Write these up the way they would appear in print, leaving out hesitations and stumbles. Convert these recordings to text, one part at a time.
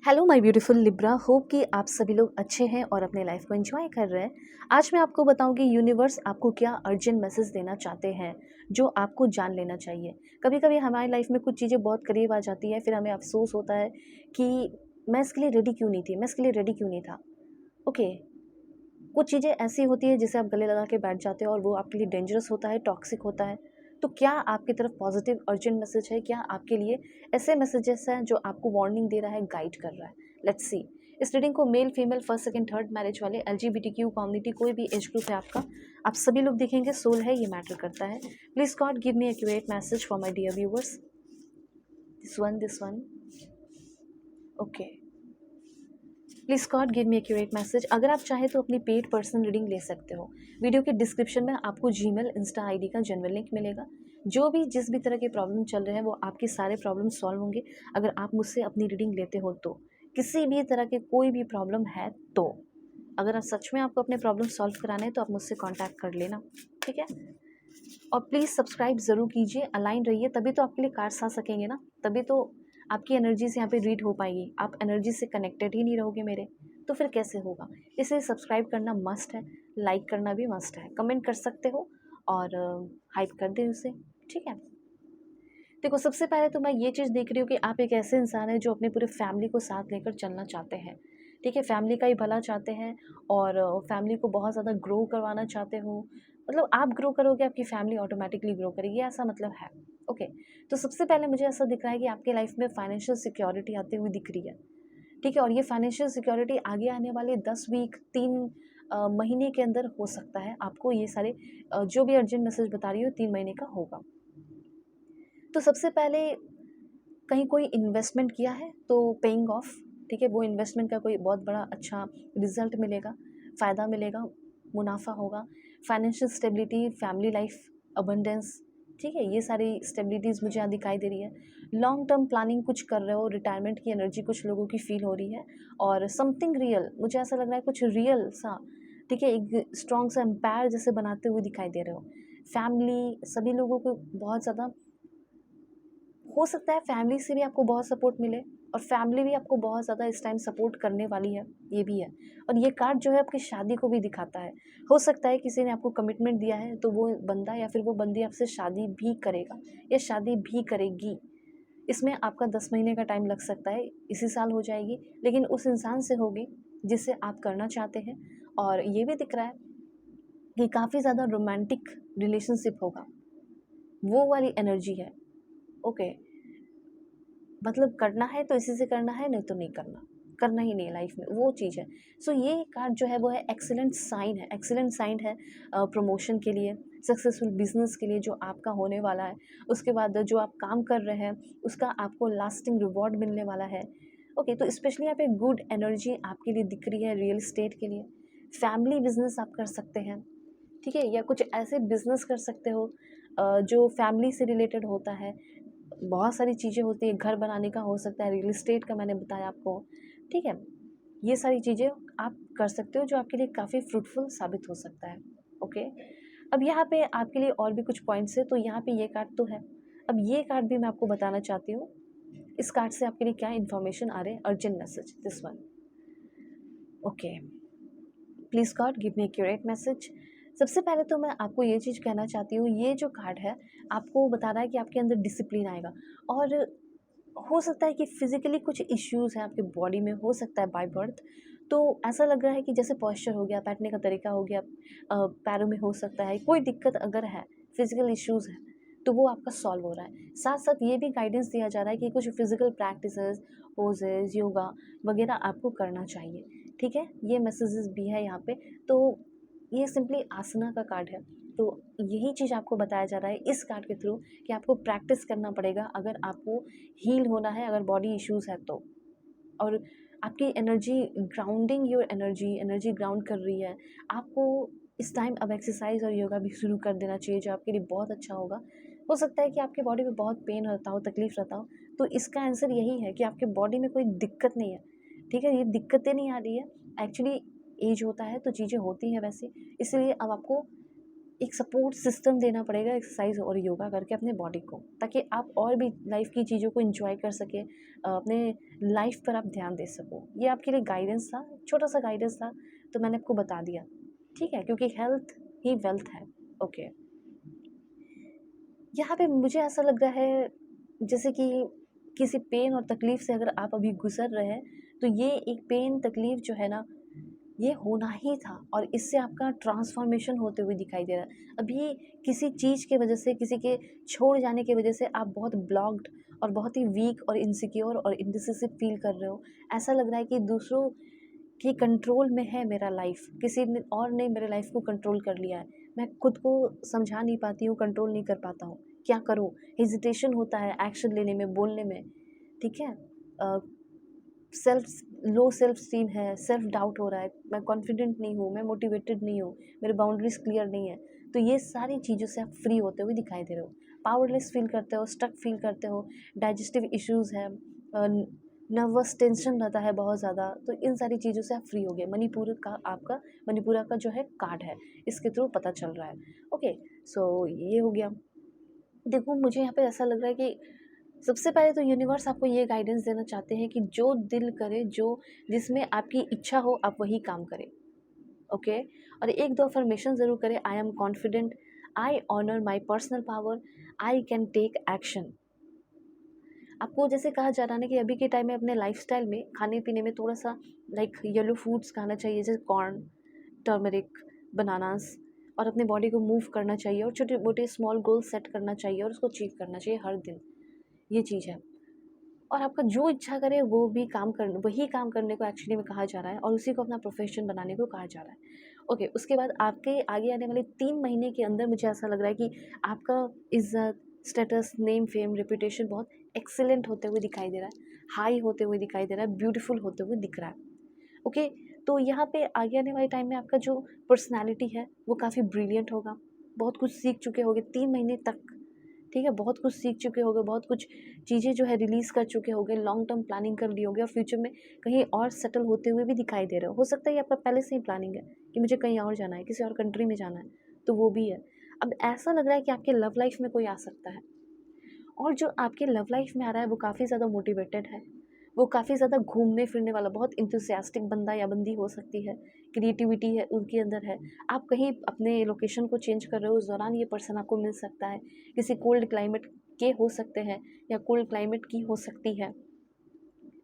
Hello my beautiful Libra, hope कि आप सभी लोग अच्छे हैं और अपने लाइफ को एंजॉय कर रहे हैं। आज मैं आपको बताऊंगी यूनिवर्स आपको क्या अर्जेंट मैसेज देना चाहते हैं जो आपको जान लेना चाहिए। कभी कभी हमारी लाइफ में कुछ चीज़ें बहुत करीब आ जाती है, फिर हमें अफसोस होता है कि मैं इसके लिए रेडी क्यों नहीं थी, मैं इसके लिए रेडी क्यों नहीं था। ओके, कुछ चीज़ें ऐसी होती है जिसे आप गले लगा के बैठ जाते हो और वो आपके लिए डेंजरस होता है, टॉक्सिक होता है। तो क्या आपकी तरफ पॉजिटिव अर्जेंट मैसेज है? क्या आपके लिए ऐसे मैसेजेस हैं जो आपको वार्निंग दे रहा है, गाइड कर रहा है? Let's see. इस रीडिंग को male female first second third marriage वाले LGBTQ कम्युनिटी, कोई भी एज ग्रुप है आपका, आप सभी लोग देखेंगे। सोल है, ये मैटर करता है। Please God give me accurate message for my dear viewers. This one okay. Please God give me accurate message. अगर आप चाहें तो अपनी पेड पर्सनल रीडिंग ले सकते हो। वीडियो के डिस्क्रिप्शन में आपको जीमेल इंस्टा आईडी का जनरल लिंक मिलेगा। जो भी जिस भी तरह के प्रॉब्लम चल रहे हैं वो आपके सारे प्रॉब्लम सॉल्व होंगे अगर आप मुझसे अपनी रीडिंग लेते हो तो। किसी भी तरह के कोई भी प्रॉब्लम है तो, अगर आप सच में आपको अपने प्रॉब्लम सॉल्व कराने हैं तो आप मुझसे कॉन्टैक्ट कर लेना, ठीक है। और प्लीज़ सब्सक्राइब ज़रूर कीजिए, अलाइन रहिए, तभी तो आपके लिए कार्ड्स आ सकेंगे ना, तभी तो आपकी एनर्जीज यहाँ पे रीड हो पाएगी। आप एनर्जी से कनेक्टेड ही नहीं रहोगे मेरे, तो फिर कैसे होगा। इसलिए सब्सक्राइब करना मस्ट है, लाइक करना भी मस्ट है, कमेंट कर सकते हो और हाइप कर दें उसे, ठीक है। देखो, सबसे पहले तो मैं ये चीज़ देख रही हूँ कि आप एक ऐसे इंसान हैं जो अपने पूरे फैमिली को साथ लेकर चलना चाहते हैं, ठीक है। फैमिली का ही भला चाहते हैं और फैमिली को बहुत ज़्यादा ग्रो करवाना चाहते हो। मतलब आप ग्रो करोगे, आपकी फैमिली ऑटोमेटिकली ग्रो करेगी, ऐसा मतलब है। ओके, तो सबसे पहले मुझे ऐसा दिख रहा है कि आपके लाइफ में फाइनेंशियल सिक्योरिटी आती हुई दिख रही है, ठीक है। और ये फाइनेंशियल सिक्योरिटी आगे आने वाले 10 वीक 3 महीने के अंदर हो सकता है। आपको ये सारे जो भी अर्जेंट मैसेज बता रही हो 3 महीने का होगा। तो सबसे पहले कहीं कोई इन्वेस्टमेंट किया है तो पेइंग ऑफ, ठीक है। वो इन्वेस्टमेंट का कोई बहुत बड़ा अच्छा रिजल्ट मिलेगा, फ़ायदा मिलेगा, मुनाफा होगा। Financial stability, family life, abundance, ठीक है। ये सारी स्टेबिलिटीज़ मुझे यहाँ दिखाई दे रही है। लॉन्ग टर्म प्लानिंग कुछ कर रहे हो, रिटायरमेंट की एनर्जी कुछ लोगों की फील हो रही है। और समथिंग रियल, मुझे ऐसा लग रहा है कुछ रियल सा, ठीक है, एक स्ट्रॉन्ग सा एम्पायर जैसे बनाते हुए दिखाई दे रहे हो। फैमिली, सभी लोगों को बहुत ज़्यादा हो सकता है फैमिली से भी आपको बहुत सपोर्ट मिले और फैमिली भी आपको बहुत ज़्यादा इस टाइम सपोर्ट करने वाली है, ये भी है। और ये कार्ड जो है आपकी शादी को भी दिखाता है। हो सकता है किसी ने आपको कमिटमेंट दिया है तो वो बंदा या फिर वो बंदी आपसे शादी भी करेगा या शादी भी करेगी। इसमें आपका 10 महीने का टाइम लग सकता है, इसी साल हो जाएगी, लेकिन उस इंसान से होगी जिसे आप करना चाहते हैं। और ये भी दिख रहा है कि काफ़ी ज़्यादा रोमांटिक रिलेशनशिप होगा, वो वाली एनर्जी है। ओके, मतलब करना है तो इसी से करना है, नहीं तो नहीं करना, करना ही नहीं है लाइफ में, वो चीज़ है। सो ये कार्ड जो है वो है एक्सीलेंट साइन है, एक्सीलेंट साइन है प्रमोशन के लिए, सक्सेसफुल बिजनेस के लिए जो आपका होने वाला है। उसके बाद जो आप काम कर रहे हैं उसका आपको लास्टिंग रिवॉर्ड मिलने वाला है। ओके, तो स्पेशली यहाँ पे गुड एनर्जी आपके लिए दिख रही है रियल इस्टेट के लिए। फैमिली बिजनेस आप कर सकते हैं, ठीक है, या कुछ ऐसे बिजनेस कर सकते हो जो फैमिली से रिलेटेड होता है। बहुत सारी चीज़ें होती हैं, घर बनाने का हो सकता है, रियल एस्टेट का मैंने बताया आपको, ठीक है। ये सारी चीज़ें आप कर सकते हो जो आपके लिए काफ़ी फ्रूटफुल साबित हो सकता है। ओके, अब यहाँ पे आपके लिए और भी कुछ पॉइंट्स है, तो यहाँ पे ये कार्ड तो है। अब ये कार्ड भी मैं आपको बताना चाहती हूँ, इस कार्ड से आपके लिए क्या इन्फॉर्मेशन आ रहे हैं, urgent message, this one. Okay, please God give me accurate message. सबसे पहले तो मैं आपको ये चीज़ कहना चाहती हूँ, ये जो कार्ड है आपको बता रहा है कि आपके अंदर डिसिप्लिन आएगा। और हो सकता है कि फिजिकली कुछ इश्यूज हैं आपके बॉडी में, हो सकता है बाय बर्थ। तो ऐसा लग रहा है कि जैसे पॉस्चर हो गया, बैठने का तरीका हो गया, पैरों में हो सकता है कोई दिक्कत अगर है, फिजिकल इश्यूज है तो वो आपका सॉल्व हो रहा है। साथ साथ ये भी गाइडेंस दिया जा रहा है कि कुछ फिजिकल प्रैक्टिसेस, पोजेज, योगा वगैरह आपको करना चाहिए, ठीक है। ये मैसेजेस भी है यहाँ पे। तो ये सिंपली आसना का कार्ड है, तो यही चीज़ आपको बताया जा रहा है इस कार्ड के थ्रू कि आपको प्रैक्टिस करना पड़ेगा अगर आपको हील होना है, अगर बॉडी इश्यूज़ है तो। और आपकी energy grounding, your energy, energy ground कर रही है आपको इस टाइम। अब एक्सरसाइज और योगा भी शुरू कर देना चाहिए जो आपके लिए बहुत अच्छा होगा। हो सकता है कि आपके बॉडी में बहुत पेन रहता हो, तकलीफ रहता हो, तो इसका आंसर यही है कि आपके बॉडी में कोई दिक्कत नहीं है, ठीक है। ये दिक्कतें नहीं आ रही है, एक्चुअली एज होता है तो चीज़ें होती हैं वैसे, इसलिए अब आपको एक सपोर्ट सिस्टम देना पड़ेगा एक्सरसाइज और योगा करके अपने बॉडी को, ताकि आप और भी लाइफ की चीज़ों को एंजॉय कर सकें, अपने लाइफ पर आप ध्यान दे सको। ये आपके लिए गाइडेंस था, छोटा सा गाइडेंस था, तो मैंने आपको बता दिया, ठीक है, क्योंकि हेल्थ ही वेल्थ है। ओके, यहाँ पे मुझे ऐसा लग रहा है जैसे कि किसी पेन और तकलीफ़ से अगर आप अभी गुजर रहे हैं, तो ये एक पेन तकलीफ़ जो है ना, ये होना ही था और इससे आपका ट्रांसफॉर्मेशन होते हुए दिखाई दे रहा है। अभी किसी चीज़ के वजह से, किसी के छोड़ जाने की वजह से आप बहुत ब्लॉक्ड और बहुत ही वीक और इनसिक्योर और इंडिसिसिव फील कर रहे हो। ऐसा लग रहा है कि दूसरों के कंट्रोल में है मेरा लाइफ, किसी ने और ने मेरे लाइफ को कंट्रोल कर लिया है। मैं खुद को समझा नहीं पाती हूँ, कंट्रोल नहीं कर पाता हूँ, क्या करूँ? हेजिटेशन होता है एक्शन लेने में, बोलने में, ठीक है। सेल्फ लो सेल्फ स्टीम है, सेल्फ डाउट हो रहा है, मैं कॉन्फिडेंट नहीं हूँ, मैं मोटिवेटेड नहीं हूँ, मेरे बाउंड्रीज क्लियर नहीं है। तो ये सारी चीज़ों से आप फ्री होते हुए दिखाई दे रहे हो। पावरलेस फील करते हो, स्टक फील करते हो, डाइजेस्टिव इश्यूज़ है, नर्वस टेंशन रहता है बहुत ज़्यादा, तो इन सारी चीज़ों से आप फ्री हो गए। मणिपुर का आपका मणिपुरा का जो है कार्ड है, इसके थ्रू पता चल रहा है। ओके, सो ये हो गया। देखो, मुझे यहाँ पे ऐसा लग रहा है कि सबसे पहले तो यूनिवर्स आपको ये गाइडेंस देना चाहते हैं कि जो दिल करे, जो जिसमें आपकी इच्छा हो, आप वही काम करें। ओके, और एक दो अफर्मेशन ज़रूर करें। I am confident, I honour my personal power, I can take action. आपको जैसे कहा जा रहा है ना कि अभी के टाइम में अपने लाइफस्टाइल में, खाने पीने में थोड़ा सा लाइक येलो फूड्स खाना चाहिए, जैसे कॉर्न, टर्मरिक, बनानास, और अपने बॉडी को मूव करना चाहिए और छोटे मोटे स्मॉल गोल सेट करना चाहिए और उसको अचीव करना चाहिए हर दिन। ये चीज़ है। और आपका जो इच्छा करे वो भी काम कर, वही काम करने को एक्चुअली में कहा जा रहा है और उसी को अपना प्रोफेशन बनाने को कहा जा रहा है। ओके, उसके बाद आपके आगे आने वाले 3 महीने के अंदर मुझे ऐसा लग रहा है कि आपका इज़्ज़त, स्टेटस, नेम, फेम, रेपुटेशन बहुत एक्सीलेंट होते हुए दिखाई दे रहा है, हाई होते हुए दिखाई दे रहा है, ब्यूटीफुल होते हुए दिख रहा है। ओके, तो यहाँ पे आगे आने वाले टाइम में आपका जो पर्सनैलिटी है वो काफ़ी ब्रिलियंट होगा। बहुत कुछ सीख चुके होगे 3 महीने तक, ठीक है, बहुत कुछ सीख चुके होगे, बहुत कुछ चीज़ें जो है रिलीज़ कर चुके होगे, लॉन्ग टर्म प्लानिंग कर ली होगी और फ्यूचर में कहीं और सेटल होते हुए भी दिखाई दे रहे हो सकता है ये आपका पहले से ही प्लानिंग है कि मुझे कहीं और जाना है, किसी और कंट्री में जाना है, तो वो भी है। अब ऐसा लग रहा है कि आपके लव लाइफ में कोई आ सकता है और जो आपके लव लाइफ में आ रहा है वो काफ़ी ज़्यादा मोटिवेटेड है, वो काफ़ी ज़्यादा घूमने फिरने वाला, बहुत इंथुसियास्टिक बंदा या बंदी हो सकती है, क्रिएटिविटी है उनके अंदर है। आप कहीं अपने लोकेशन को चेंज कर रहे हो, उस दौरान ये पर्सन आपको मिल सकता है। किसी कोल्ड क्लाइमेट के हो सकते हैं या कोल्ड क्लाइमेट की हो सकती है।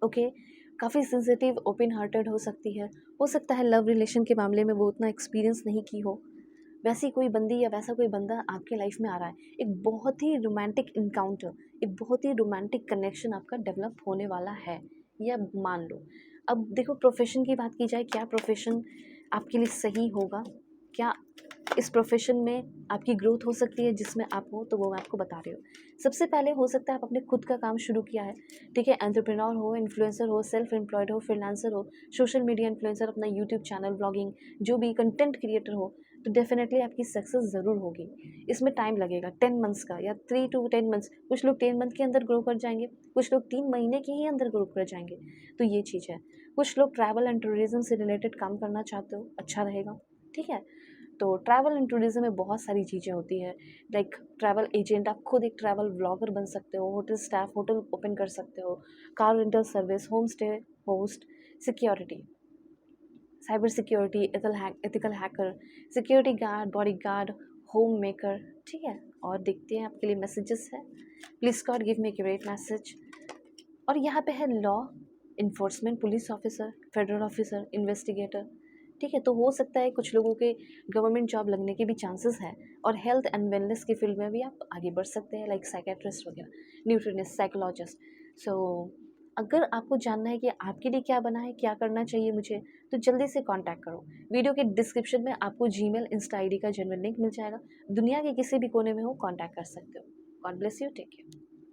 ओके, काफ़ी सेंसिटिव, ओपन हार्टेड हो सकता है लव रिलेशन के मामले में वो उतना एक्सपीरियंस नहीं की हो, वैसी कोई बंदी या वैसा कोई बंदा आपके लाइफ में आ रहा है। एक बहुत ही रोमांटिक इनकाउंटर, एक बहुत ही रोमांटिक कनेक्शन आपका डेवलप होने वाला है, ये अब मान लो। अब देखो, प्रोफेशन की बात की जाए, क्या प्रोफेशन आपके लिए सही होगा, क्या इस प्रोफेशन में आपकी ग्रोथ हो सकती है जिसमें आप हो, तो वो मैं आपको बता रही हूँ। सबसे पहले हो सकता है आप अपने खुद का काम शुरू किया है, ठीक है, एंटरप्रेन्योर हो, इन्फ्लुएंसर हो, सेल्फ एम्प्लॉयड हो, फ्रीलांसर हो, सोशल मीडिया इन्फ्लुएंसर, अपना यूट्यूब चैनल, ब्लॉगिंग, जो भी कंटेंट क्रिएटर हो, तो डेफिनेटली आपकी सक्सेस ज़रूर होगी। इसमें टाइम लगेगा 10 मंथ्स का या 3 to 10 मंथ्स, कुछ लोग 10 मंथ के अंदर ग्रो कर जाएंगे, कुछ लोग 3 महीने के ही अंदर ग्रो कर जाएंगे, तो ये चीज़ है। कुछ लोग ट्रैवल एंड टूरिज्म से रिलेटेड काम करना चाहते हो, अच्छा रहेगा, ठीक है। तो ट्रैवल एंड टूरिज्म में बहुत सारी चीज़ें होती है, लाइक ट्रैवल एजेंट, आप खुद एक ट्रैवल ब्लॉगर बन सकते हो, होटल स्टाफ, होटल ओपन कर सकते हो, car rental service, home stay host, security, cyber security, ethical hacker, security guard, body guard, home maker, ठीक है। और देखते हैं आपके लिए मैसेजेस है। Please God give me accurate message. और यहाँ पे है law enforcement, police officer, federal officer, investigator, ठीक है। तो हो सकता है कुछ लोगों के गवर्नमेंट जॉब लगने के भी चांसेस हैं और हेल्थ एंड वेलनेस की फील्ड में भी आप आगे बढ़ सकते हैं, लाइक साइकेट्रिस्ट वगैरह, न्यूट्रिनिस्ट, साइकोलॉजिस्ट। सो अगर आपको जानना है कि आपके लिए क्या बना है, क्या करना चाहिए मुझे, तो जल्दी से कांटेक्ट करो। वीडियो के डिस्क्रिप्शन में आपको जीमेल, इंस्टा आईडी का जनरल लिंक मिल जाएगा। दुनिया के किसी भी कोने में हो, कांटेक्ट कर सकते हो। God bless you, take care.